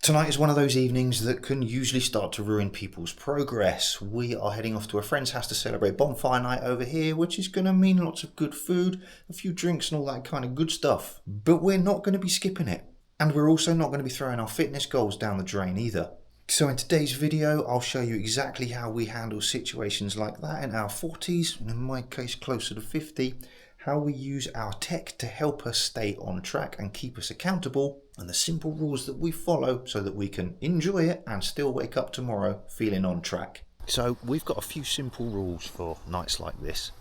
Tonight is one of those evenings that can usually start to ruin people's progress. We are heading off to a friend's house to celebrate Bonfire night over here, which is going to mean lots of good food, a few drinks and all that kind of good stuff. But we're not going to be skipping it. And we're also not going to be throwing our fitness goals down the drain either. So in today's video, I'll show you exactly how we handle situations like that in our 40s, and in my case closer to 50, how we use our tech to help us stay on track and keep us accountable, and the simple rules that we follow so that we can enjoy it and still wake up tomorrow feeling on track. So we've got a few simple rules for nights like this.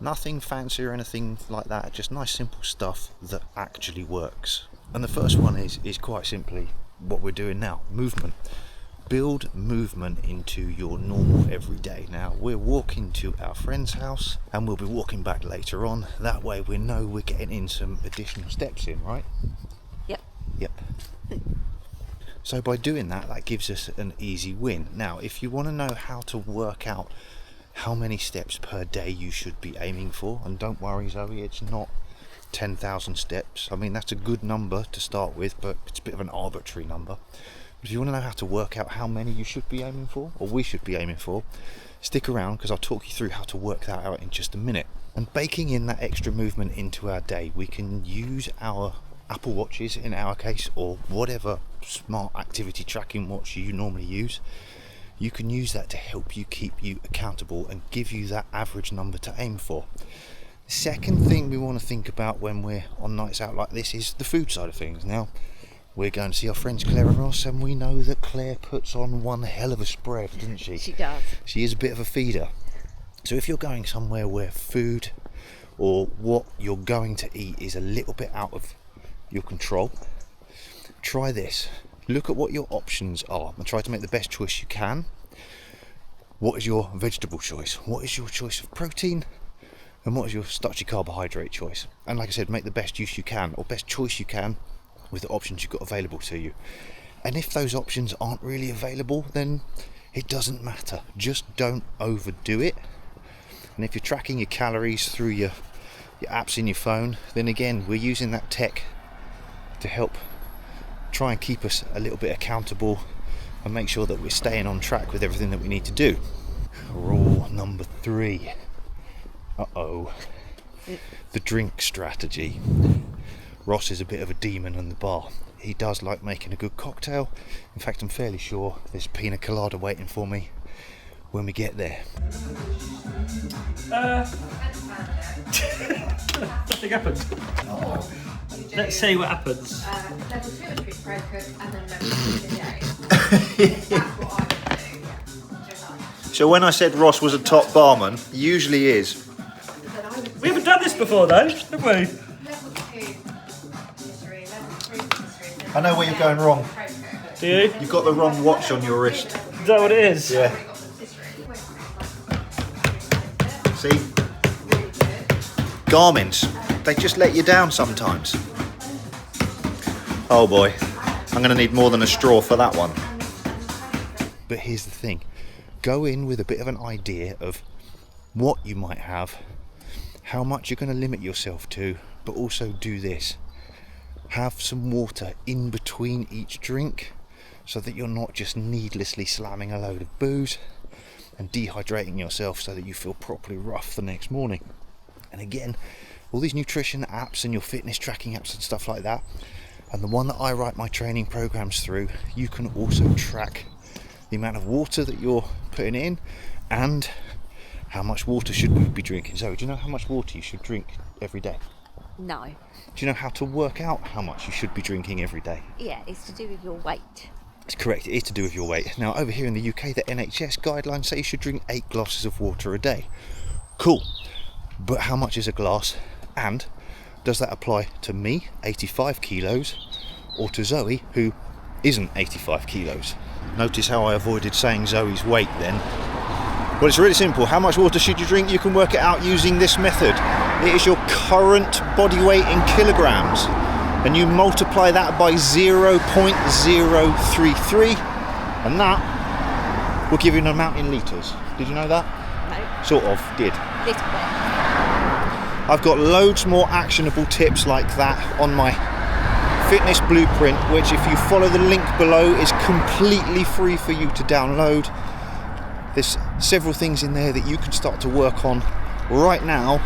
Nothing fancy or anything like that, just nice simple stuff that actually works. And the first one is quite simply what we're doing now, movement. Build movement into your normal everyday. Now we're walking to our friend's house and we'll be walking back later on. That way we know we're getting in some additional steps in, right? Yep. So by doing that, that gives us an easy win. Now if you want to know how to work out how many steps per day you should be aiming for, and don't worry Zoe, it's not 10,000 steps. I mean, that's a good number to start with, but it's a bit of an arbitrary number. If you want to know how to work out how many you should be aiming for, or we should be aiming for, stick around because I'll talk you through how to work that out in just a minute. And baking in that extra movement into our day, we can use our Apple watches in our case, or whatever smart activity tracking watch you normally use. You can use that to help you keep you accountable and give you that average number to aim for. The second thing we want to think about when we're on nights out like this is the food side of things. Now, we're going to see our friends Claire and Ross, and we know that Claire puts on one hell of a spread, doesn't she? She does. She is a bit of a feeder. So if you're going somewhere where food or what you're going to eat is a little bit out of your control, try this. Look at what your options are and try to make the best choice you can. What is your vegetable choice? What is your choice of protein? And what is your starchy carbohydrate choice? And like I said, make the best use you can, or best choice you can, with the options you've got available to you. And if those options aren't really available, then it doesn't matter. Just don't overdo it. And if you're tracking your calories through your apps in your phone, then again, we're using that tech to help try and keep us a little bit accountable and make sure that we're staying on track with everything that we need to do. Rule number 3. The drink strategy. Ross is a bit of a demon in the bar. He does like making a good cocktail. In fact, I'm fairly sure there's pina colada waiting for me when we get there. Nothing happens. Let's see what happens. Level 2 is treat pro cook, and then level 3 is That's what I would do. So when I said Ross was a top barman, he usually is. We haven't done this before though, have we? Level 2 history, level 3 history. I know where you're going wrong. Do you? You've got the wrong watch on your wrist. Is that what it is? Yeah. See? Garmin's. They just let you down sometimes. Oh boy. I'm going to need more than a straw for that one. But here's the thing. Go in with a bit of an idea of what you might have, how much you're going to limit yourself to, but also do this. Have some water in between each drink so that you're not just needlessly slamming a load of booze and dehydrating yourself so that you feel properly rough the next morning. And again, all these nutrition apps and your fitness tracking apps and stuff like that, and the one that I write my training programs through, you can also track the amount of water that you're putting in and how much water should we be drinking. Zoe, do you know how much water you should drink every day? No. Do you know how to work out how much you should be drinking every day? Yeah, it's to do with your weight. It's correct, it is to do with your weight. Now over here in the UK, the NHS guidelines say you should drink 8 glasses of water a day. Cool, but how much is a glass? And does that apply to me, 85 kilos, or to Zoe, who isn't 85 kilos? Notice how I avoided saying Zoe's weight then. Well, it's really simple. How much water should you drink? You can work it out using this method. It is your current body weight in kilograms, and you multiply that by 0.033, and that will give you an amount in litres. Did you know that? No. Sort of, did. Little bit. I've got loads more actionable tips like that on my fitness blueprint, which if you follow the link below is completely free for you to download. There's several things in there that you can start to work on right now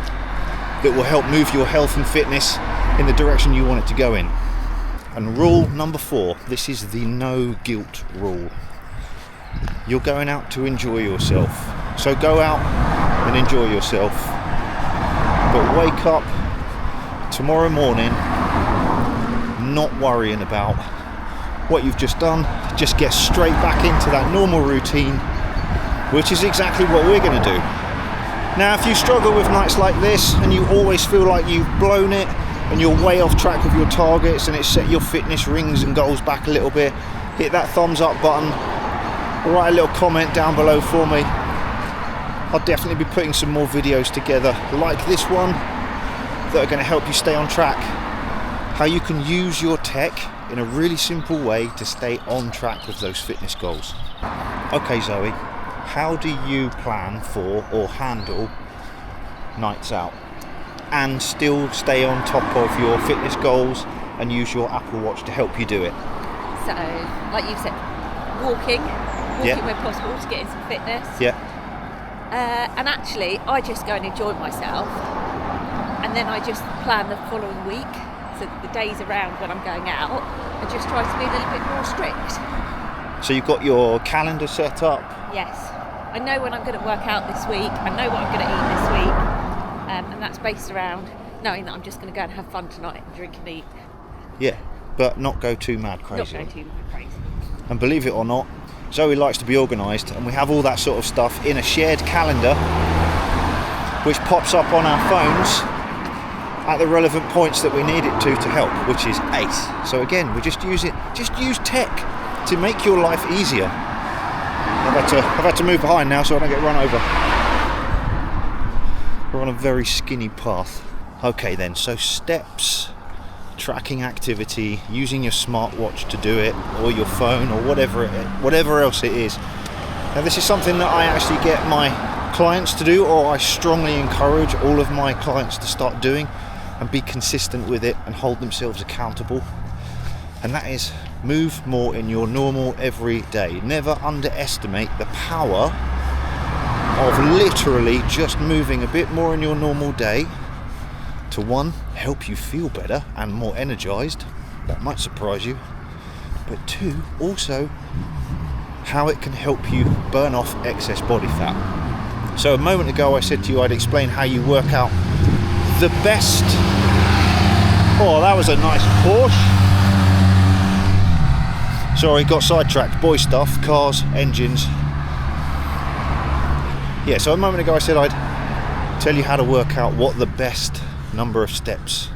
that will help move your health and fitness in the direction you want it to go in. And rule number 4, this is the no guilt rule. You're going out to enjoy yourself, so go out and enjoy yourself, but wake up tomorrow morning not worrying about what you've just done. Just get straight back into that normal routine, which is exactly what we're going to do. Now, if you struggle with nights like this and you always feel like you've blown it and you're way off track with your targets and it's set your fitness rings and goals back a little bit, hit that thumbs up button, write a little comment down below for me. I'll definitely be putting some more videos together like this one that are going to help you stay on track. How you can use your tech in a really simple way to stay on track with those fitness goals. Okay, Zoe, how do you plan for or handle nights out and still stay on top of your fitness goals and use your Apple Watch to help you do it? So, like you said, walking Yeah. where possible to get in some fitness. Yeah. And actually, I just go and enjoy myself, and then I just plan the following week. So the days around when I'm going out, I just try to be a little bit more strict. So you've got your calendar set up? Yes, I know when I'm going to work out this week. I know what I'm going to eat this week, and that's based around knowing that I'm just going to go and have fun tonight and drink and eat. Yeah, but not go too mad crazy. Not go too crazy. And believe it or not, Zoe likes to be organised, and we have all that sort of stuff in a shared calendar which pops up on our phones at the relevant points that we need it to help, which is ace. So again, we just use tech to make your life easier. I've had to move behind now so I don't get run over. We're on a very skinny path. Okay then, so steps, tracking activity, using your smartwatch to do it, or your phone, or whatever else it is. Now this is something that I actually get my clients to do, or I strongly encourage all of my clients to start doing and be consistent with it and hold themselves accountable. And that is move more in your normal everyday. Never underestimate the power of literally just moving a bit more in your normal day to, one, help you feel better and more energized. That might surprise you. But two, also how it can help you burn off excess body fat. So a moment ago I said to you I'd explain how you work out the best. Oh, that was a nice Porsche. Sorry, got sidetracked. Boy stuff, cars, engines. Yeah, so a moment ago I said I'd tell you how to work out what the best number of steps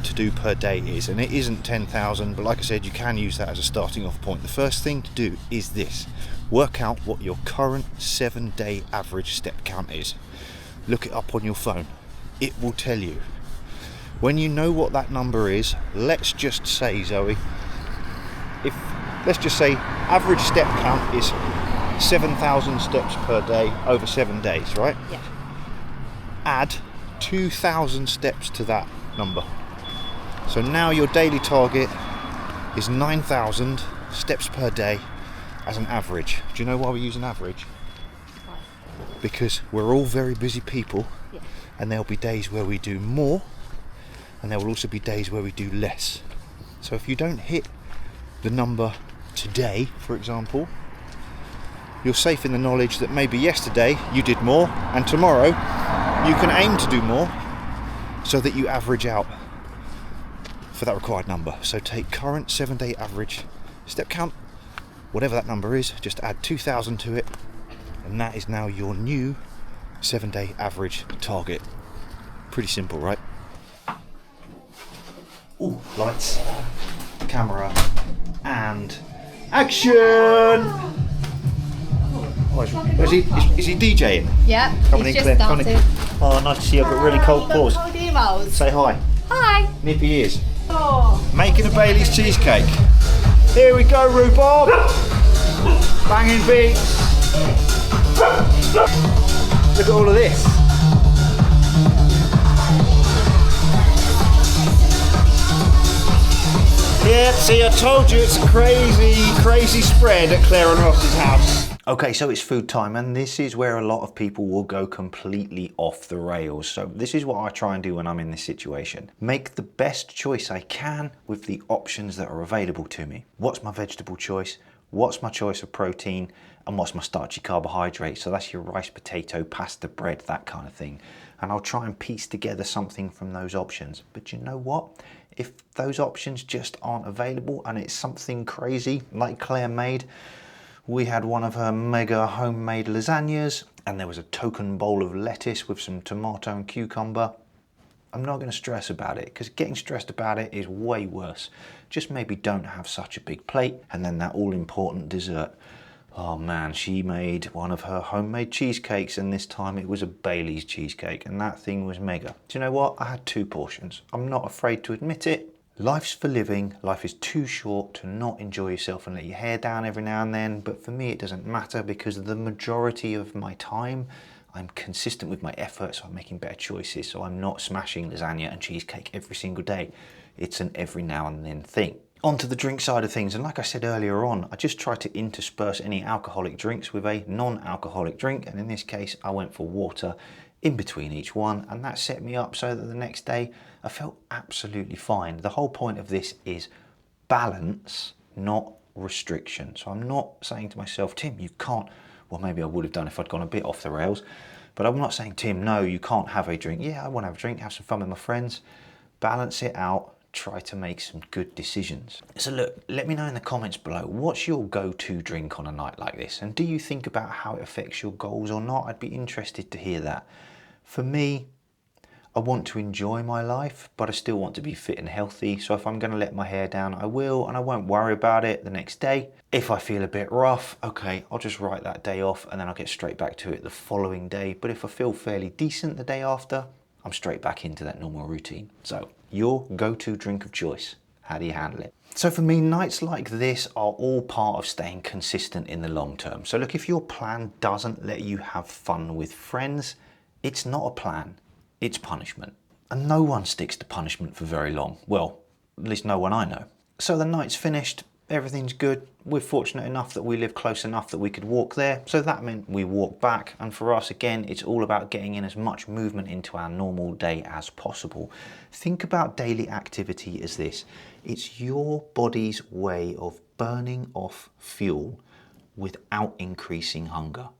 to do per day is, and it isn't 10,000, but like I said, you can use that as a starting off point. The first thing to do is this: work out what your current 7-day average step count is. Look it up on your phone. It will tell you. When you know what that number is, let's just say, Zoe, let's just say average step count is 7,000 steps per day over 7 days, right? Yeah. Add 2,000 steps to that number. So now your daily target is 9,000 steps per day as an average. Do you know why we use an average? Right. Because we're all very busy people, Yeah. and there'll be days where we do more, and there will also be days where we do less. So if you don't hit the number today, for example, you're safe in the knowledge that maybe yesterday you did more, and tomorrow you can aim to do more, so that you average out for that required number. So take current 7-day average step count, whatever that number is, just add 2,000 to it, and that is now your new 7-day average target. Pretty simple, right? Ooh, lights, camera, and action! Oh, is he DJing? Yeah, Coming he's in, just Claire, coming in. started. Oh, nice to see you. I've got really cold paws. Cold emails. Say hi. Hi. Nippy ears. Oh. Making a Bailey's cheesecake. Here we go, rhubarb. Banging beats. Look at all of this. Yeah, see, I told you it's a crazy spread at Claire and Ross's house. Okay, so it's food time, and this is where a lot of people will go completely off the rails. So this is what I try and do when I'm in this situation. Make the best choice I can with the options that are available to me. What's my vegetable choice? What's my choice of protein? And what's my starchy carbohydrate? So that's your rice, potato, pasta, bread, that kind of thing. And I'll try and piece together something from those options. But you know what? If those options just aren't available and it's something crazy like Claire made, we had one of her mega homemade lasagnas and there was a token bowl of lettuce with some tomato and cucumber. I'm not going to stress about it, because getting stressed about it is way worse. Just maybe don't have such a big plate. And then that all important dessert. Oh man, she made one of her homemade cheesecakes, and this time it was a Bailey's cheesecake, and that thing was mega. Do you know what? I had 2 portions. I'm not afraid to admit it. Life's for living. Life is too short to not enjoy yourself and let your hair down every now and then. But for me, it doesn't matter, because the majority of my time, I'm consistent with my efforts, so I'm making better choices. So I'm not smashing lasagna and cheesecake every single day. It's an every now and then thing. On to the drink side of things, and like I said earlier on, I just try to intersperse any alcoholic drinks with a non-alcoholic drink, and in this case I went for water in between each one, and that set me up so that the next day I felt absolutely fine. The whole point of this is balance, not restriction. So I'm not saying to myself, Tim, you can't, well maybe I would have done if I'd gone a bit off the rails, but I'm not saying, Tim, no, you can't have a drink. Yeah, I want to have a drink, have some fun with my friends, balance it out. Try to make some good decisions. So look, let me know in the comments below, what's your go-to drink on a night like this? And do you think about how it affects your goals or not? I'd be interested to hear that. For me, I want to enjoy my life, but I still want to be fit and healthy. So if I'm going to let my hair down, I will, and I won't worry about it the next day. If I feel a bit rough, okay, I'll just write that day off and then I'll get straight back to it the following day. But if I feel fairly decent the day after, I'm straight back into that normal routine. So your go-to drink of choice, how do you handle it? So for me, nights like this are all part of staying consistent in the long term. So look, if your plan doesn't let you have fun with friends, it's not a plan, it's punishment. And no one sticks to punishment for very long. Well, at least no one I know. So the night's finished, everything's good. We're fortunate enough that we live close enough that we could walk there. So that meant we walked back. And for us, again, it's all about getting in as much movement into our normal day as possible. Think about daily activity as this. It's your body's way of burning off fuel without increasing hunger.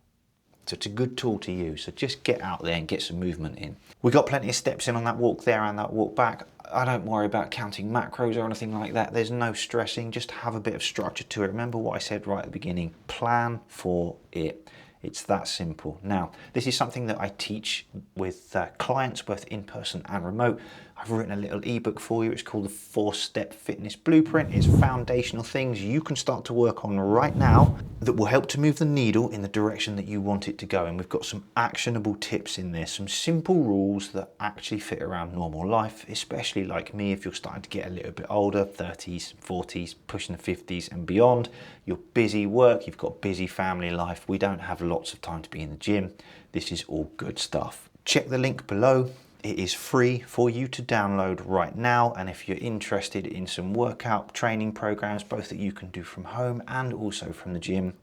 So it's a good tool to use. So just get out there and get some movement in. We got plenty of steps in on that walk there and that walk back. I don't worry about counting macros or anything like that. There's no stressing, just have a bit of structure to it. Remember what I said right at the beginning, plan for it. It's that simple. Now, this is something that I teach with clients, both in person and remote. I've written a little ebook for you. It's called the 4-Step Fitness Blueprint. It's foundational things you can start to work on right now that will help to move the needle in the direction that you want it to go. And we've got some actionable tips in there, some simple rules that actually fit around normal life, especially like me, if you're starting to get a little bit older, 30s, 40s, pushing the 50s and beyond. You're busy work, you've got busy family life. We don't have lots of time to be in the gym. This is all good stuff. Check the link below. It is free for you to download right now, and if you're interested in some workout training programs, both that you can do from home and also from the gym,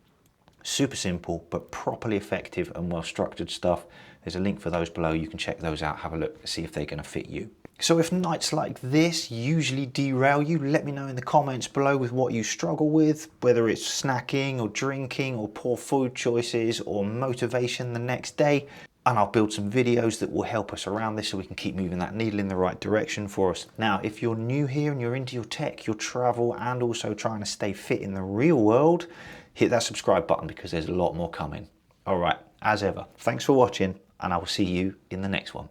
super simple but properly effective and well structured stuff, there's a link for those below. You can check those out, have a look, see if they're going to fit you. So if nights like this usually derail you, let me know in the comments below with what you struggle with, whether it's snacking or drinking or poor food choices or motivation the next day. And I'll build some videos that will help us around this so we can keep moving that needle in the right direction for us. Now, if you're new here and you're into your tech, your travel, and also trying to stay fit in the real world, hit that subscribe button because there's a lot more coming. All right, as ever, thanks for watching, and I will see you in the next one.